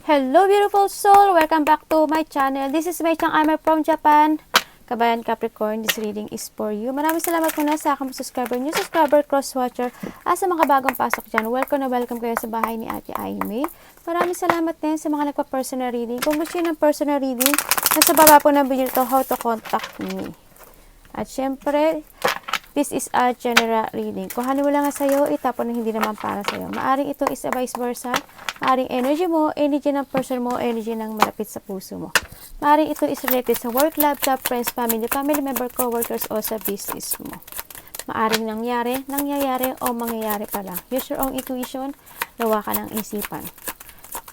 Hello beautiful soul! Welcome back to my channel. This is Mei Chang Amer from Japan. Kabayan Capricorn, this reading is for you. Maraming salamat muna sa aking subscriber, new subscriber, cross-watcher, at sa mga bagong pasok dyan. Welcome na welcome kayo sa bahay ni Ate Aimee. Maraming salamat din sa mga nagpa-personal reading. Kung gusto nyo ng personal reading, nasa baba po ng video to how to contact me. At syempre, this is a general reading. Kung ano mo lang sa'yo, itapon na hindi naman para sa'yo. Maaring ito is a vice versa. Maaring energy mo, energy ng person mo, energy ng malapit sa puso mo. Maaring ito is related sa work, love, job, friends, family member, co-workers, o sa business mo. Maaring nangyayari, o mangyayari pa lang. Use your own intuition, gawa ka ng isipan.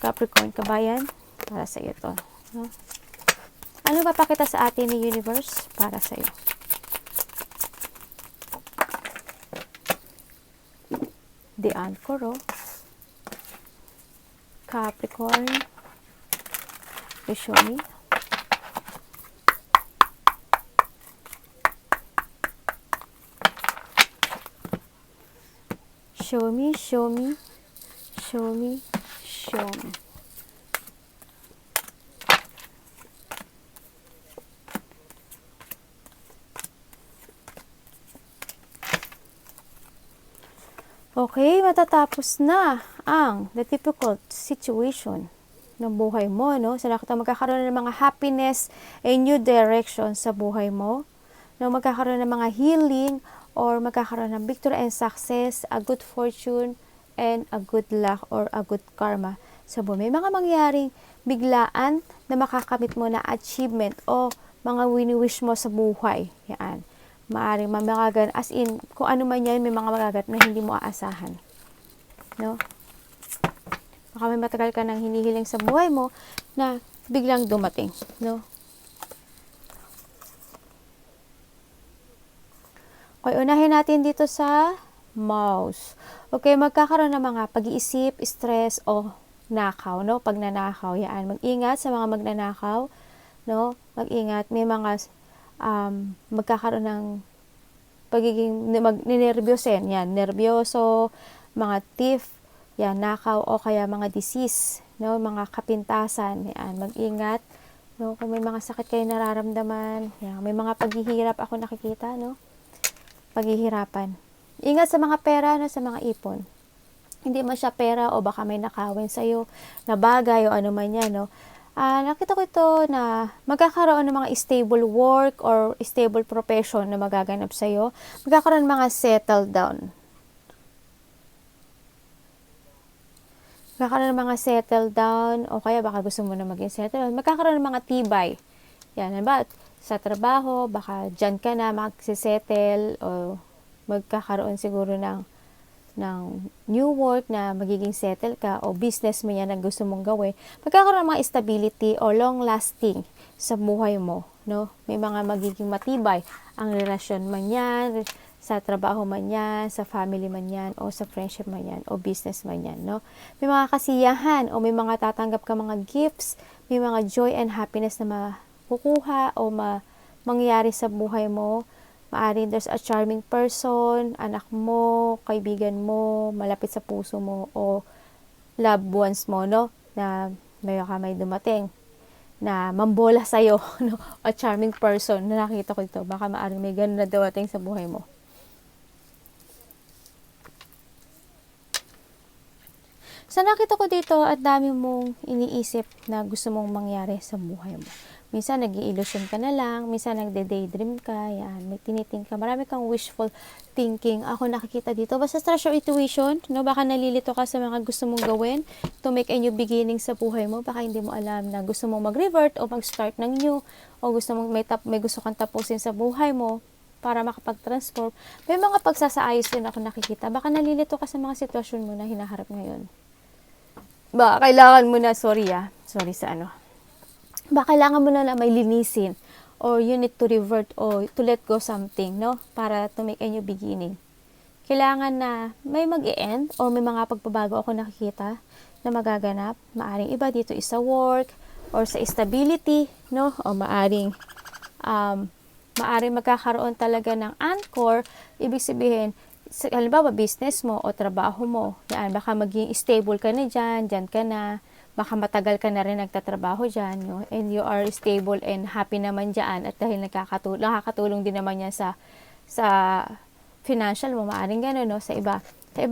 Capricorn, kabayan, para sa iyo to. No? Ano ba pakita sa atin ni universe para sa iyo? The Anchor, Capricorn, show me. Show me, show me, show me, show me. Okay, matatapos na ang the difficult situation ng buhay mo, no? So, magkakaroon ng mga happiness and new direction sa buhay mo. No? Magkakaroon ng mga healing or magkakaroon ng victory and success, a good fortune, and a good luck or a good karma sa buhay. May mga mangyaring biglaan na makakamit mo na achievement o mga wini-wish mo sa buhay. Yan. Maaring mamagagan, as in, kung ano man yan, may mga magagat na hindi mo aasahan. No? Baka may matagal ka nang hinihiling sa buhay mo na biglang dumating. No? Okay, unahin natin dito sa mouse. Okay, magkakaroon ng mga pag-iisip, stress, o nakaw. No? Pag nanakaw, yan. Mag-ingat sa mga magnanakaw. No? Mag-ingat. May mga magkakaroon ng pagiging ninervyosin, yan, nervyoso, mga thief, yan, nakaw o kaya mga disease, no, mga kapintasan, yan, mag-ingat, no, kung may mga sakit kayo nararamdaman, yan, may mga paghihirap ako nakikita, no, paghihirapan. Ingat sa mga pera, no, sa mga ipon. Hindi man siya pera o baka may nakawin sa'yo na bagay o ano man yan, no. Nakita ko ito na magkakaroon ng mga stable work or stable profession na magaganap sa'yo. Magkakaroon ng mga settle down. Magkakaroon ng mga settle down o kaya baka gusto mo na maging settle down. Magkakaroon ng mga tibay. Yan, ba? Sa trabaho, baka dyan ka na magsisettle o magkakaroon siguro ng new work na magiging settle ka o business mo yan na gusto mong gawin, magkakaroon ng mga stability o long lasting sa buhay mo, no? May mga magiging matibay ang relasyon man yan, sa trabaho man yan, sa family man yan, o sa friendship man yan, o business man yan, no? May mga kasiyahan o may mga tatanggap ka mga gifts, may mga joy and happiness na makukuha o mangyayari sa buhay mo. Maaring there's a charming person, anak mo, kaibigan mo, malapit sa puso mo, o loved ones mo, no? Na may dumating na mambola sa'yo, no? A charming person na nakita ko ito. Baka maaring may ganun na dumating sa buhay mo. So, nakita ko dito at dami mong iniisip na gusto mong mangyari sa buhay mo. Minsan, nag-i-illusion ka na lang. Minsan, nagde-daydream ka. Yan, may tiniting ka. Marami kang wishful thinking. Ako nakikita dito. Basta trust your intuition. No? Baka nalilito ka sa mga gusto mong gawin to make a new beginning sa buhay mo. Baka hindi mo alam na gusto mong mag-revert o mag-start ng new. O gusto mong may gusto kang tapusin sa buhay mo para makapag-transform. May mga pagsasaayos din ako nakikita. Baka nalilito ka sa mga sitwasyon mo na hinaharap ngayon. Baka kailangan mo na, sorry sa ano. Baka kailangan mo na may linisin or you need to revert or to let go something, no? Para to make a new beginning. Kailangan na may mag-e-end or may mga pagbabago ako nakikita na magaganap. Maaring iba dito is sa work or sa stability, no? O maaring magkakaroon talaga ng anchor. Ibig sabihin, halimbawa business mo o trabaho mo, yan, baka maging stable ka na dyan ka na, baka matagal ka na rin nagtatrabaho dyan, no? And you are stable and happy naman dyan, at dahil nakakatulong din naman yan sa financial mo, maaaring gano'n, no? Sa iba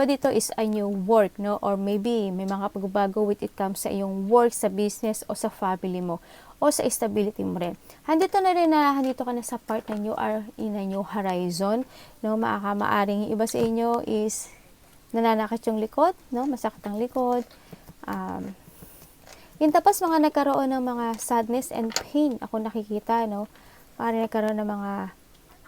dito is a new work, no? Or maybe may mga pagbabago with it comes sa iyong work, sa business, o sa family mo, o sa stability mo rin. Handito ka na sa part na you are in a new horizon, no? Maaaring iba sa inyo is nananakit yung likod, no? Masakit ang likod. Tapos mga nagkaroon ng mga sadness and pain, ako nakikita, no? Maaaring nagkaroon ng mga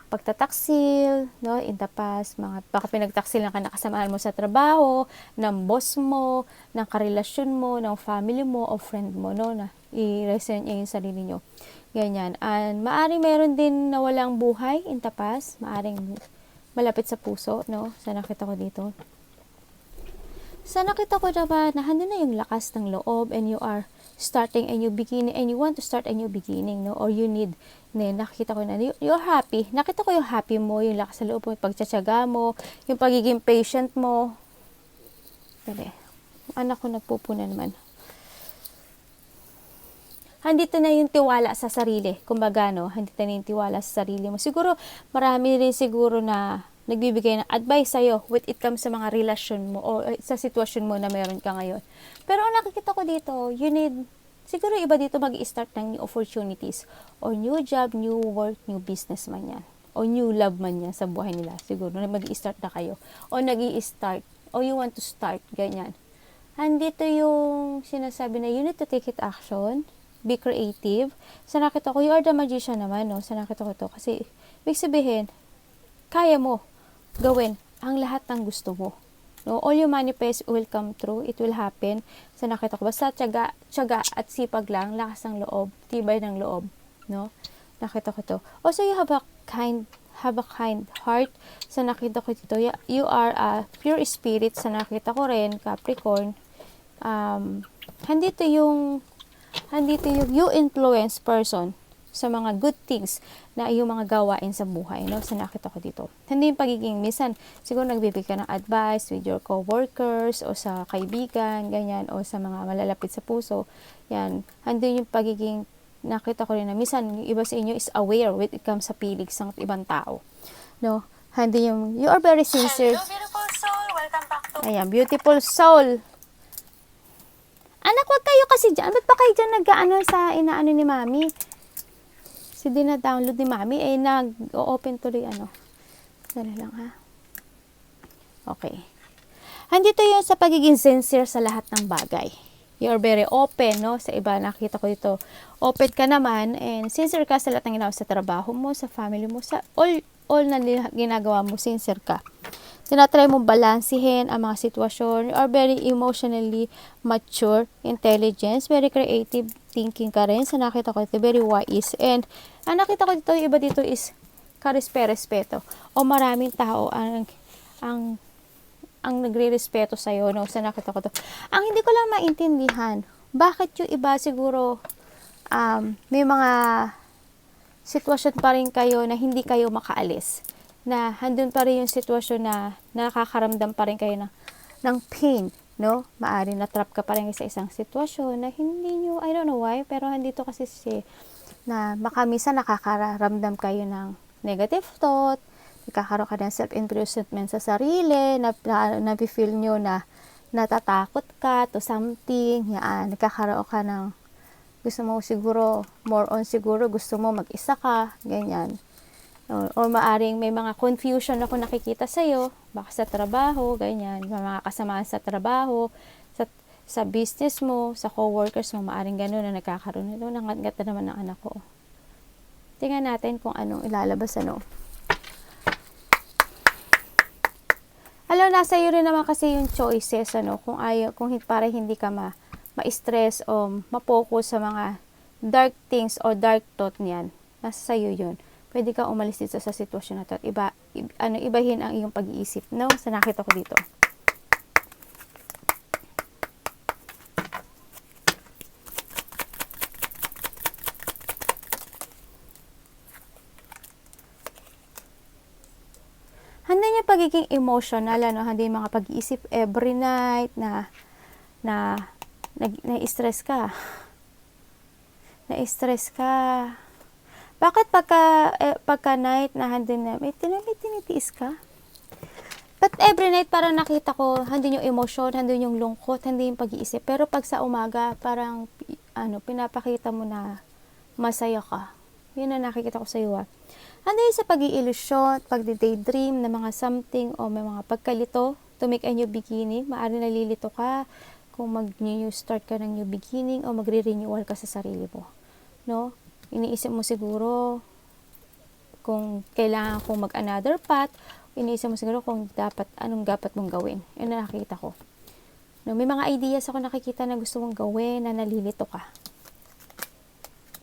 pagtataksil, no? In the past, baka pinagtaksil ng kasamahan mo sa trabaho, ng boss mo, ng karelasyon mo, ng family mo, o friend mo, no? Na i-resign niya yung sarili nyo. Ganyan. And maaring meron din na walang buhay in the past, maaring malapit sa puso, no? Sa nakita ko dito. Sa nakita ko naman, nandun na yung lakas ng loob, and you are starting a new beginning, and you want to start a new beginning, no? Or you need, nakita ko na, you're happy. Nakita ko yung happy mo, yung lakas ng loob mo, yung pagtsatsaga mo, yung pagiging patient mo. Dali. Anak ko nagpupuna naman. Handito na yung tiwala sa sarili. Kumbaga, no? Handito na yung tiwala sa sarili mo. Siguro, marami rin siguro na nagbibigay ng advice sa'yo with it comes sa mga relasyon mo o sa sitwasyon mo na meron ka ngayon. Pero ang nakikita ko dito, siguro iba dito mag-i-start ng new opportunities or new job, new work, new business man yan. O new love man yan sa buhay nila. Siguro na mag-i-start na kayo. O nag-i-start. O you want to start. Ganyan. Handito yung sinasabi na you need to take it action. Be creative. Sa nakita ko, you are the magician naman, no? Sa nakita ko to. Kasi, ibig sabihin, kaya mo gawin ang lahat ng gusto mo. No? All you manifest will come true. It will happen. Sa nakita ko, basta tiyaga at sipag lang, lakas ng loob, tibay ng loob. No? Nakita ko to. Also, you have a kind heart. Sa nakita ko dito, you are a pure spirit. Sa nakita ko rin, Capricorn. Handito yung you influence person sa mga good things na yung mga gawain sa buhay, no? Sa nakita ko dito. Hindi yung pagiging, minsan, siguro nagbibigay ka ng advice with your co-workers o sa kaibigan, ganyan, o sa mga malalapit sa puso. Yan. Hindi yung pagiging, nakita ko rin na minsan, yung iba sa inyo is aware when it comes sa feelings ng ibang tao. No? Hindi yung, you are very sincere. Hello, beautiful soul. Welcome back to... Ayan, beautiful soul. Anak, wag kayo kasi dyan. Ba't pa kayo dyan nag-ano sa inaano ni mami? Si dina-download ni mami, nag-open tuloy ano. Dali lang ha. Okay. Handito yun sa pagiging sincere sa lahat ng bagay. You're very open, no? Sa iba, nakita ko dito. Open ka naman, and sincere ka sa lahat ng ginawa sa trabaho mo, sa family mo, sa all na ginagawa mo, sincere ka. Tinatry mong balansihin ang mga sitwasyon. You are very emotionally mature, intelligence, very creative thinking ka rin. Sa nakita ko ito, very wise. And ang nakita ko dito, yung iba dito is karespeto. O maraming tao ang nagre-respeto sa'yo, no? Sa nakita ko to. Ang hindi ko lang maintindihan, bakit yung iba siguro may mga sitwasyon pa rin kayo na hindi kayo makaalis. Na handun pa rin yung sitwasyon na nakakaramdam pa rin kayo ng pain, no? Maaring na-trap ka pa rin sa isang sitwasyon na hindi nyo, I don't know why, pero handito kasi na minsan nakakaramdam kayo ng negative thought, nakakaroon ka ng self-imprisonment sa sarili, na-feel nyo na natatakot ka to something, yan, nagkakaroon ka ng gusto mo siguro, more on siguro, gusto mo mag-isa ka, ganyan. O maaring may mga confusion ako nakikita sa'yo, baka sa trabaho, ganyan, mga kasamaan sa trabaho, sa business mo, sa co-workers mo, maaring gano'n na nagkakaroon. Ito, nangat na naman ng anak ko. Tingnan natin kung anong ilalabas, ano. Alam, nasa iyo rin naman kasi yung choices, ano, kung para hindi ka ma-stress o ma-focus sa mga dark things o dark thought niyan. Nasa sa'yo yun. Pwede kang umalis dito sa sitwasyon na to. Ibahin ang iyong pag-iisip. No? Sa nakita ko dito. Handa niya pagiging emotional, ano? Handa yung mga pag-iisip every night na na-stress ka. Na-stress ka. Bakit pagka night na handin na, may tinitiis ka? But every night parang nakita ko, handin yung emosyon, handin yung lungkot, handin yung pag-iisip. Pero pag sa umaga, parang, pinapakita mo na masaya ka. Yun ang nakikita ko sa iyo. Handin sa pag-iilusyon, pag-daydream na mga something o may mga pagkalito, to make a new beginning. Maaari nalilito ka kung mag-new start ka ng new beginning o magre-renewal ka sa sarili mo. No? Iniisip mo siguro kung kailangan kong mag-another path, iniisip mo siguro kung anong dapat mong gawin. Yun na nakikita ko. No, may mga ideas ako nakikita na gusto mong gawin na nalilito ka.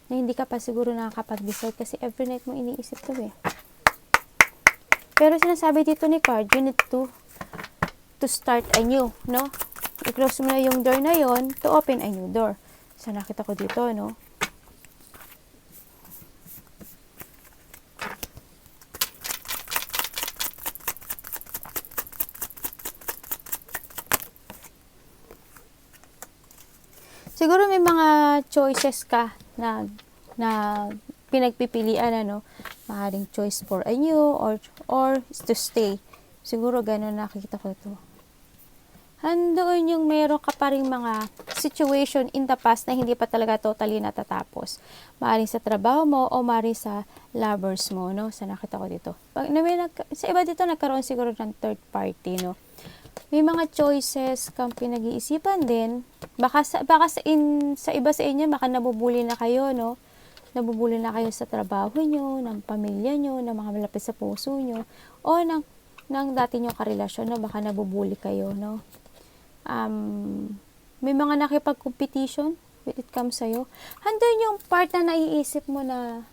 Na hindi ka pa siguro nakakapag-decide kasi every night mo iniisip to eh. Pero sinasabi dito ni card, you need to start anew, no? I-close mo na yung door na yon to open a new door. So, nakita ko dito, no? Siguro may mga choices ka na pinagpipilian, ano? Maaaring choice for a new or to stay. Siguro ganun nakikita ko ito. Handoon yung meron ka pa rin mga situation in the past na hindi pa talaga totally natatapos. Maaaring sa trabaho mo o maaaring sa lovers mo, no? Sa nakita ko dito. Sa iba dito nagkaroon siguro ng third party, no? May mga choices kang pinag-iisipan din. Baka sa iba sa inyo, baka nabubuli na kayo, no? Nabubuli na kayo sa trabaho nyo, ng pamilya nyo, ng mga malapit sa puso nyo, o ng dati nyo karelasyon, no? Baka nabubuli kayo, no? May mga nakipag-competition when it comes sa'yo. Handun yung part na naiisip mo na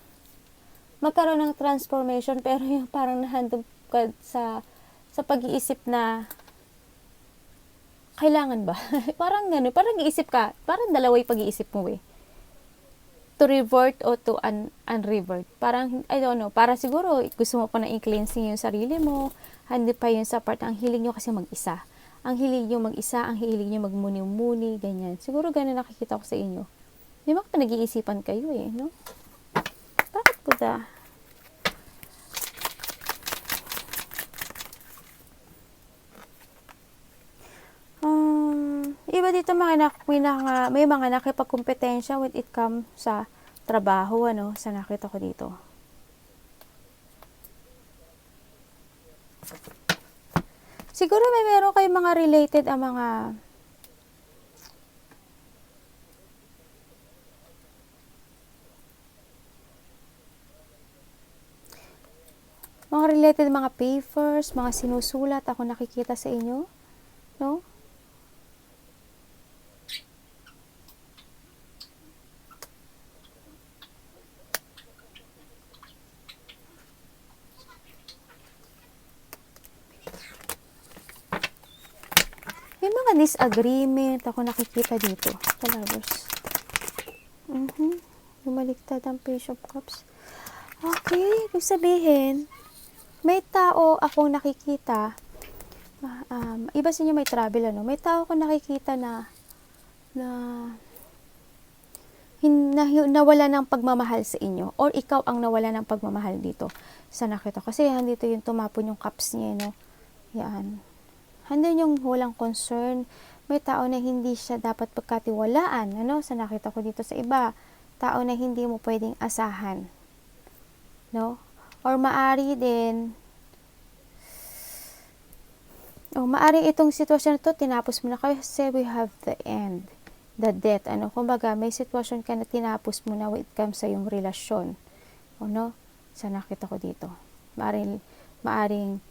magkaroon ng transformation, pero yung parang nahandun ka sa pag-iisip na kailangan ba? Parang gano'n, parang iisip ka, parang dalawa yung pag-iisip mo eh. To revert o to unrevert. Parang, I don't know, para siguro gusto mo pa na i-cleansing yung sarili mo, hindi pa yun sa part, ang hiling nyo kasi mag-isa. Ang hilig nyo mag-isa, ang hilig nyo magmuni-muni, ganyan. Siguro ganun nakikita ko sa inyo. Di ba nag-iisipan kayo eh, no? Bakit ko da? Iba dito may mga nakipagkompetensya when it comes sa trabaho, ano, sa nakita ko dito. Siguro meron kayong mga related ang mga related mga papers, mga sinusulat ako nakikita sa inyo, no? May mga disagreement ako nakikita dito sa lovers. Bumaliktad ang Page of Cups. Okay, ibig sabihin, may tao ako nakikita, iba sa inyo may travel, ano? May tao ako nakikita na nawala ng pagmamahal sa inyo, or ikaw ang nawala ng pagmamahal dito sa nakita. Kasi handito yung tumapon yung cups niya, no? Yan. Handun yung walang concern. May tao na hindi siya dapat pagkatiwalaan, ano? Sa nakita ko dito sa iba, tao na hindi mo pwedeng asahan, no? Or maari din, maari itong sitwasyon na to, tinapos mo na kayo, say we have the end, the death, ano? Kumbaga, may sitwasyon ka na tinapos mo na when it comes sa yung relasyon, no? Sa nakita ko dito. Maaring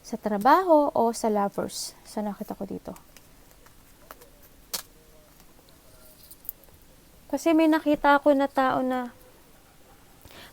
sa trabaho o sa lovers, sa nakita ko dito. Kasi may nakita ako na tao na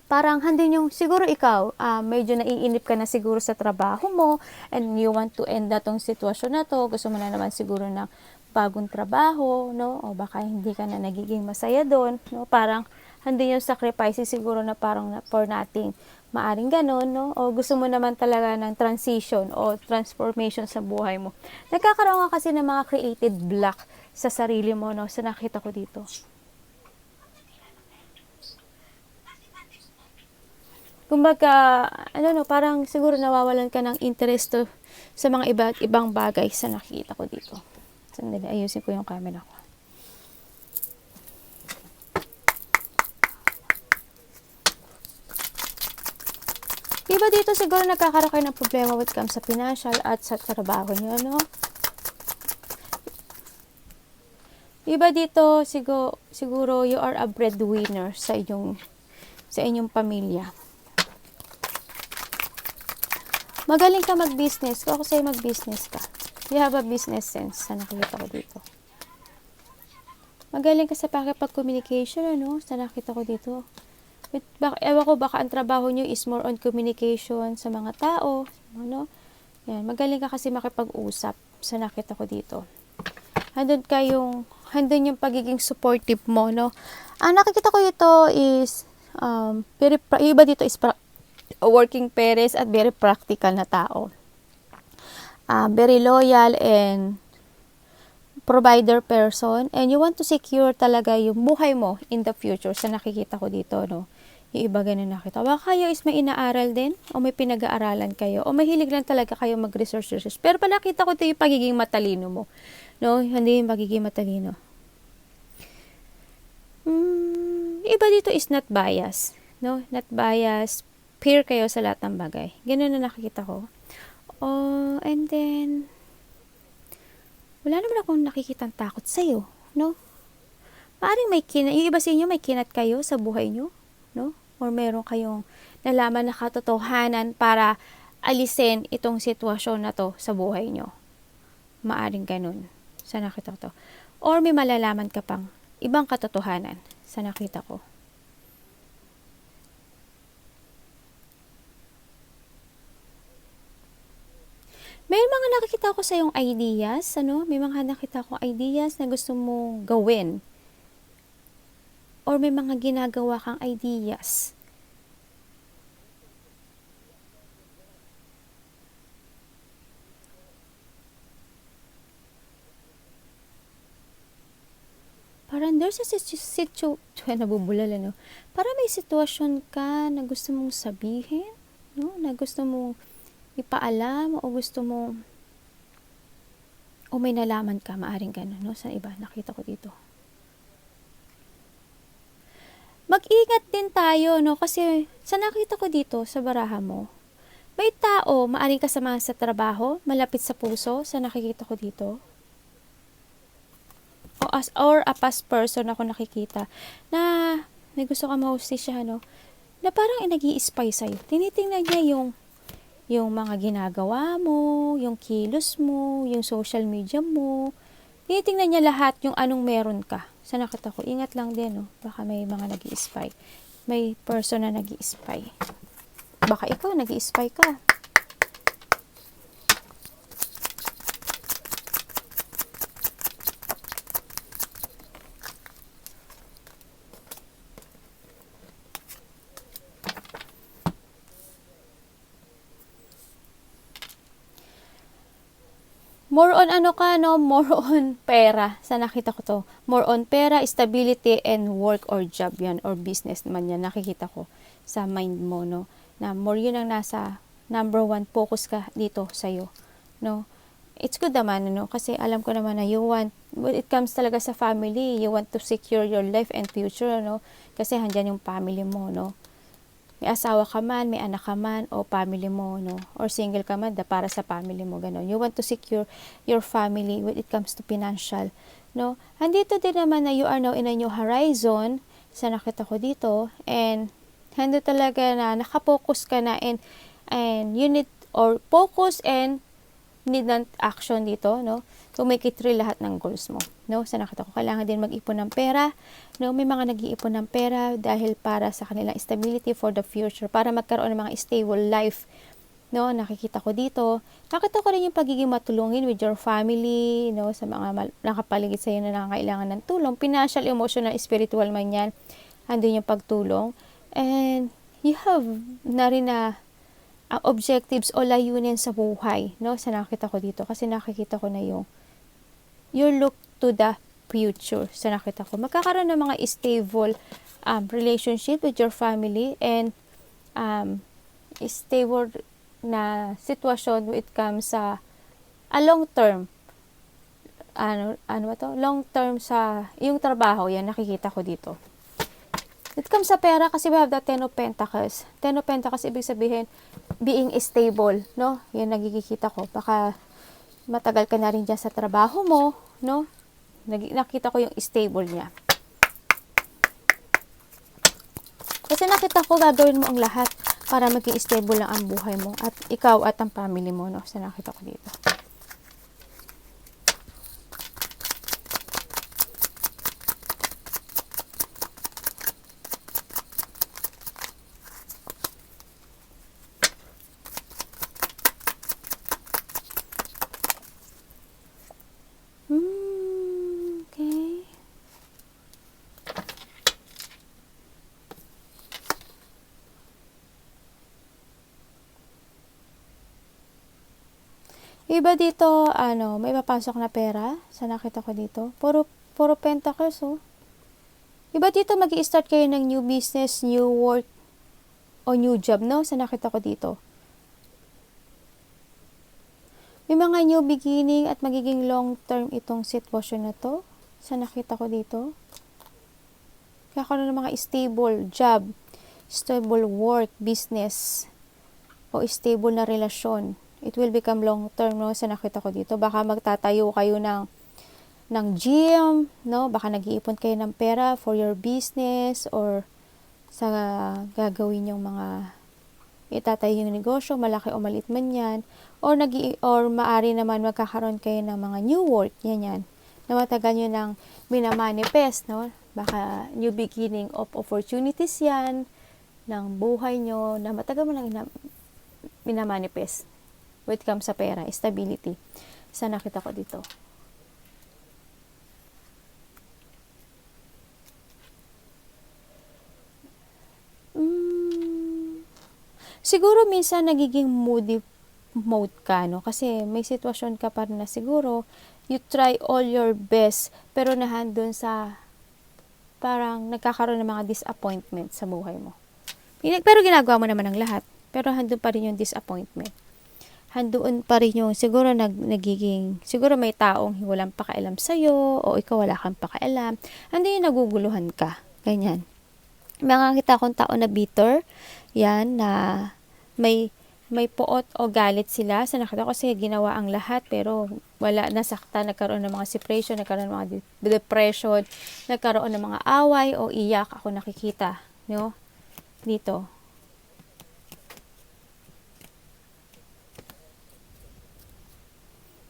parang handin yung, siguro ikaw, medyo naiinip ka na siguro sa trabaho mo and you want to end datong sitwasyon na to, gusto mo na naman siguro ng bagong trabaho, no? O baka hindi ka na nagiging masaya doon, no? Parang handin yung sacrifices siguro na parang for nothing. Maaring ganun, no? O gusto mo naman talaga ng transition o transformation sa buhay mo. Nagkakaroon ka kasi ng mga creative block sa sarili mo, no? Sa nakita ko dito. Kumbaga, parang siguro nawawalan ka ng interest sa mga iba't ibang bagay sa nakikita ko dito. Sandali, ayusin ko yung camera ko. Iba dito siguro nagkakaroon kayo ng problema when it comes sa financial at sa trabaho nyo, no? Iba dito siguro you are a breadwinner sa inyong pamilya. Magaling ka mag-business. Kung ako sa'yo mag-business ka. You have a business sense sa nakikita ko dito. Magaling ka sa pakipag-communication, sa nakita ko dito. Ewan ko, baka ang trabaho nyo is more on communication sa mga tao, Yan, magaling ka kasi makipag-usap sa nakita ko dito. Handun yung pagiging supportive mo, no? Ang nakikita ko ito is, iba dito is working parents at very practical na tao. Very loyal and provider person, and you want to secure talaga yung buhay mo in the future sa nakikita ko dito, no? Yung iba ganun nakita. Baka kayo is may inaaral din, o may pinag-aaralan kayo, o mahilig lang talaga kayo mag-research. Pero pa nakita ko ito yung pagiging matalino mo, no? Hindi yung pagiging matalino. Iba dito is not bias, no? Not bias, fair kayo sa lahat ng bagay. Ganun na nakikita ko. And then, wala naman akong nakikitang takot sa'yo, no? Maaring yung iba sa inyo, may kinat kayo sa buhay nyo, no? Or meron kayong nalaman na katotohanan para alisin itong sitwasyon na to sa buhay nyo. Maaring ganun sa nakita ko to. Or may malalaman ka pang ibang katotohanan sa nakita ko. May mga nakikita ko sa yung ideas, May mga nakita ko ideas na gusto mong gawin. Or may mga ginagawa kang ideas. Parang there's a situation, nabubulal, Parang may sitwasyon ka na gusto mong sabihin, no? Na gusto mong ipaalam, o gusto mo, o may nalaman ka, maaring gano'n, no? Sa iba, nakita ko dito. Mag-ingat din tayo, no? Kasi sa nakita ko dito, sa baraha mo, may tao, maaring kasama sa trabaho, malapit sa puso, sa nakikita ko dito. Or a past person ako nakikita, na may gusto ka mahustisya, no? Na parang nag-i-spy sa'yo. Tinitingnan niya yung mga ginagawa mo, yung kilos mo, yung social media mo. Tinitingnan niya lahat yung anong meron ka. Sa nakita ko, ingat lang din, no? Baka may mga nag-i-spy. May person na nag-i-spy. Baka ikaw nag-i-spy ka. More on more on pera. Sa nakita ko to. More on pera, stability, and work or job yan, or business naman yan. Nakikita ko sa mind mo, no? Na more yun ang nasa number one, focus ka dito sa'yo, no? It's good naman, no? Kasi alam ko naman na when it comes talaga sa family, you want to secure your life and future, no? Kasi handyan yung family mo, no? May asawa ka man, may anak ka man, o family mo, no? Or single ka man, para sa family mo, gano'n. You want to secure your family when it comes to financial, no? Andito din naman na you are now in a new horizon, sa nakita ko dito, and hando talaga na nakapokus ka na, and you need, or focus and need ng action dito, no? To make it real lahat ng goals mo, no? Sa nakita ko, kailangan din mag-ipon ng pera, no? May mga nag-iipon ng pera dahil para sa kanilang stability for the future, para magkaroon ng mga stable life, no? Nakikita ko dito. Nakita ko rin yung pagiging matulungin with your family, no? Sa mga nakapaligid sa iyo na nangangailangan ng tulong, financial, emotional, spiritual man yan, andun yung pagtulong. And you have na rin na objectives o layunin sa buhay, no? Sa nakita ko dito. Kasi nakikita ko na yung you look to the future. Sa nakita ko. Magkakaroon ng mga stable relationship with your family and stable na sitwasyon when it comes sa a long term. Ano ba to? Long term sa yung trabaho. Yan, nakikita ko dito. It comes sa pera kasi we have the Ten of Pentacles. Ten of Pentacles, ibig sabihin, being stable, no? Yan nagkikita ko. Baka matagal ka na rin dyan sa trabaho mo, no? Nakita ko yung stable niya. Kasi nakita ko, gagawin mo ang lahat para maging stable lang ang buhay mo. At ikaw at ang family mo, no? Sa nakita ko dito. Okay. Iba dito, may papasok na pera. Sa nakita ko dito. Puro pentacles, oh. Iba dito, mag-i-start kayo ng new business, new work, o new job, no? Sa nakita ko dito. May mga new beginning at magiging long-term itong sitwasyon na to. Sa nakita ko dito. Kakaroon ng mga stable job, stable work, business, o stable na relasyon. It will become long-term, no? Sa nakita ko dito. Baka magtatayo kayo ng gym, no? Baka nag-iipon kayo ng pera for your business or sa gagawin yung mga itatayo yung negosyo, malaki o maliit man yan. Or maari naman magkakaroon kayo ng mga new work, yan. Na matagal nyo nang minamanifest, no? Baka new beginning of opportunities yan ng buhay nyo na matagal mo lang minamanifest. When it comes sa pera, stability. Sa nakita ko dito. Siguro minsan nagiging moody mode ka, no? Kasi may sitwasyon ka pa rin na siguro you try all your best pero nahandun sa parang nagkakaroon ng mga disappointment sa buhay mo. Pero ginagawa mo naman ang lahat. Pero handun pa rin yung disappointment. Handun pa rin yung siguro siguro may taong walang pakialam sa'yo o ikaw wala kang pakialam. Handun yung naguguluhan ka. Ganyan. Mga kita kong tao na bitter, yan, na may puot o galit sila. Sa nakita ko kasi ginawa ang lahat pero wala, nasakta, nagkaroon ng mga separation, nagkaroon ng mga depression, nagkaroon ng mga away o iyak ako nakikita, no? Dito.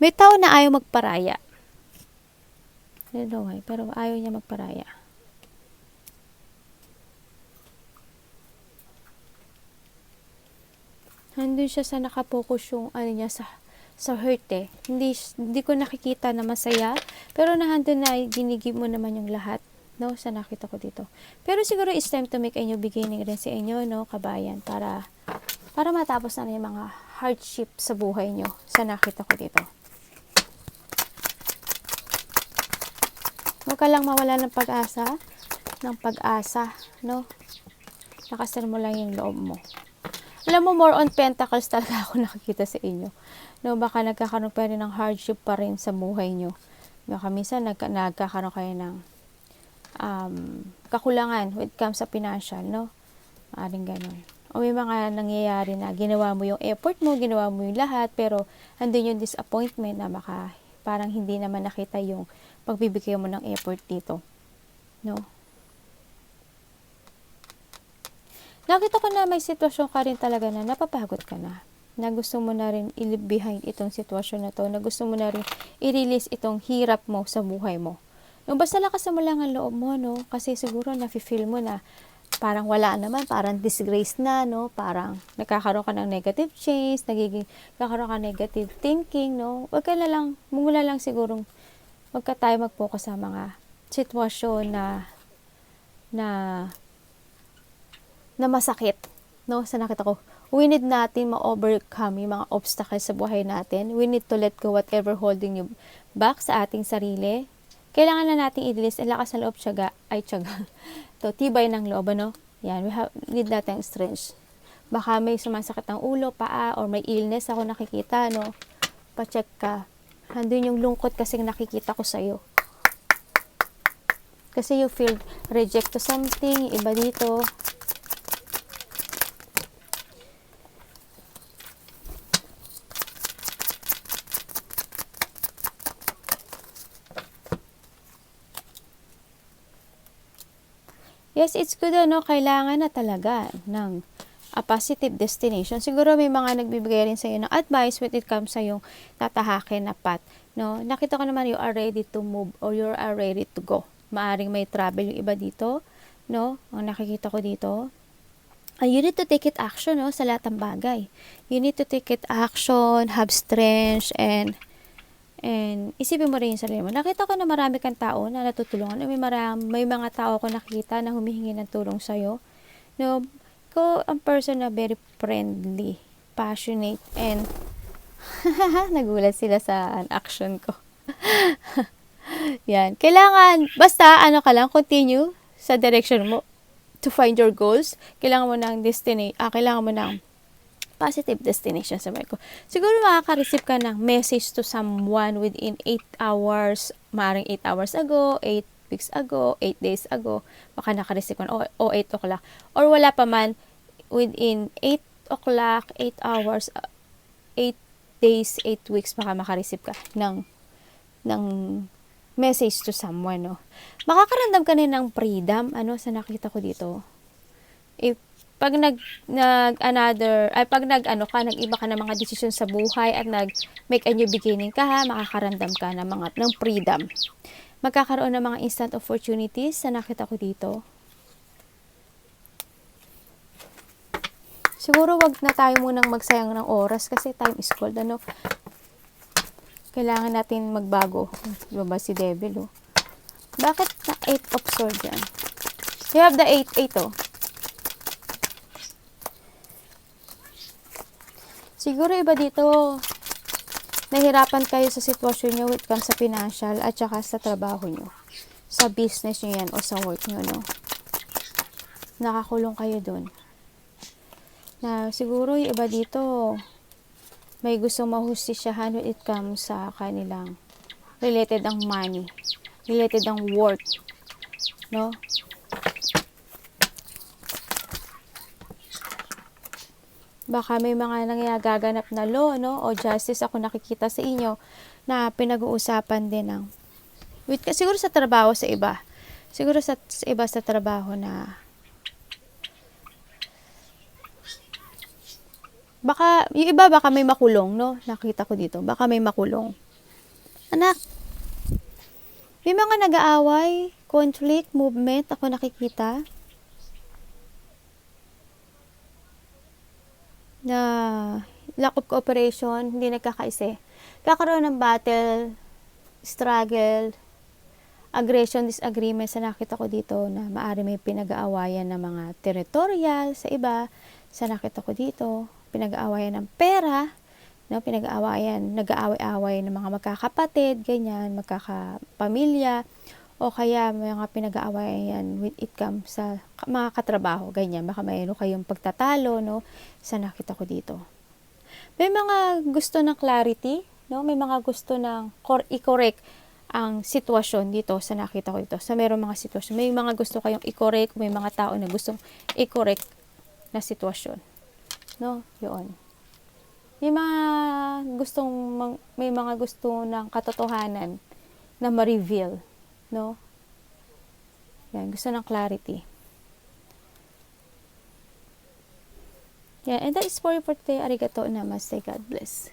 May tao na ayaw magparaya. I don't know why, pero ayaw niya magparaya. Nandun siya sa nakapokus yung niya sa hurt eh. Hindi ko nakikita na masaya, pero nahandun na ginigib mo naman yung lahat, no? Sa nakita ko dito. Pero siguro it's time to make a new beginning rin sa inyo, no, kabayan, para matapos na yung mga hardship sa buhay nyo. Sa nakita ko dito. Huwag ka lang mawala ng pag-asa, no? Nakasar mo lang yung loob mo. Alam mo, more on pentacles talaga ako nakikita sa inyo. No, baka nagkakaroon pa rin ng hardship pa rin sa buhay nyo. Baka minsan nagkakaroon kayo ng kakulangan when it comes sa financial, no? Maaring ganun. O may mga nangyayari na ginawa mo yung effort mo, ginawa mo yung lahat, pero andun yung disappointment na baka parang hindi naman nakita yung pagbibigay mo ng effort dito. No? Nakita ko na may sitwasyon ka rin talaga na napapagod ka na. Na gusto mo na rin i-leave behind itong sitwasyon na to. Na gusto mo na rin i-release itong hirap mo sa buhay mo. No, basta lakasan mo lang ang loob mo, no? Kasi siguro nafe-feel mo na parang wala naman, parang disgrace na, no? Parang nagkakaroon ka ng negative change, nagkakaroon ka ng negative thinking, no? Huwag lang sigurong huwag ka tayo mag-focus sa mga sitwasyon na masakit, no, sa nakita ko, we need natin ma-overcome yung mga obstacles sa buhay natin. We need to let go whatever holding you back sa ating sarili. Kailangan na natin i-release ang lakas ng loob, tiyaga. To, tibay ng loob, ano? Yan, need natin strength. Baka may sumasakit ng ulo, paa, or may illness ako nakikita, no? Pa-check ka. Handun yung lungkot kasing nakikita ko sa'yo. Kasi you feel reject to something, iba dito. Yes, it's good, ano, kailangan na talaga ng a positive destination. Siguro may mga nagbibigay rin sa'yo ng advice when it comes sa yung tatahakin na path. No? Nakita ko naman you are ready to move or you are ready to go. Maaring may travel yung iba dito. No? Ang nakikita ko dito. And you need to take it action, no, sa lahat ng bagay. You need to take it action, have strength, and isipin mo rin yung sarili mo. Nakita ko na marami kang tao na natutulungan. May mga tao ko nakita na humihingi ng tulong sa'yo. No, ko ang person na very friendly, passionate, and nagulat sila sa action ko. Yan. Kailangan, basta ano ka lang, continue sa direction mo to find your goals. Kailangan mo ng kailangan mo ng positive destination sa ko. Siguro makaka-receive ka ng message to someone within 8 hours, maaaring 8 hours ago, 8 weeks ago, 8 days ago, baka naka-receive ka o 8 o'clock. Or wala pa man, within 8 o'clock, 8 hours, 8 days, 8 weeks, baka maka-receive ka ng message to someone, no? Makakaramdam ka rin ng freedom, ano, sa nakita ko dito. Pag nag-iba ka ng mga desisyon sa buhay at nag-make a new beginning ka, ha, makakaramdam ka ng freedom. Magkakaroon ng mga instant opportunities sa nakita ko dito. Siguro wag na tayo munang magsayang ng oras kasi time is gold, ano. Kailangan natin magbago. Diba si Devil, oh. Bakit na 8 of swords yan? You have the 8, oh. Siguro iba dito, nahirapan kayo sa sitwasyon nyo with comes sa financial at saka sa trabaho nyo. Sa business nyo yan o sa work nyo, no? Nakakulong kayo dun. Na siguro yung iba dito, may gustong mahustisyahan when it comes sa kanilang related ang money, related ang work, no? Baka may mga nangyagaganap na law, no, o justice ako nakikita sa inyo na pinag-uusapan din ng siguro sa trabaho sa iba. Siguro sa iba sa trabaho na baka yung iba baka may makulong, no? Nakita ko dito, baka may makulong. Anak, may mga nag-aaway, conflict, movement ako nakikita. Na lack of cooperation, hindi nagkakaisi. Kakaroon ng battle, struggle, aggression, disagreement sa nakita ko dito na maaari may pinag-aawayan ng mga territorial sa iba. Sa nakita ko dito, pinag-aawayan ng pera, no? Pinag-aawayan, nag-aaway-away ng mga magkakapatid, ganyan, magkakapamilya, o kaya mga pinag-aawayan when it comes sa mga katrabaho, ganyan. Baka mayroon kayong pagtatalo, no? Sa nakita ko dito. May mga gusto ng clarity, no? May mga gusto ng i-correct ang sitwasyon dito sa nakita ko dito. Sa mayroong mga sitwasyon. May mga gusto kayong i-correct, may mga tao na gustong i-correct na sitwasyon. No? Yun. May mga gusto ng katotohanan na ma-reveal. No? Yan, gusto ng clarity. Yeah, and that is for you for today. Arigato namaste. God bless.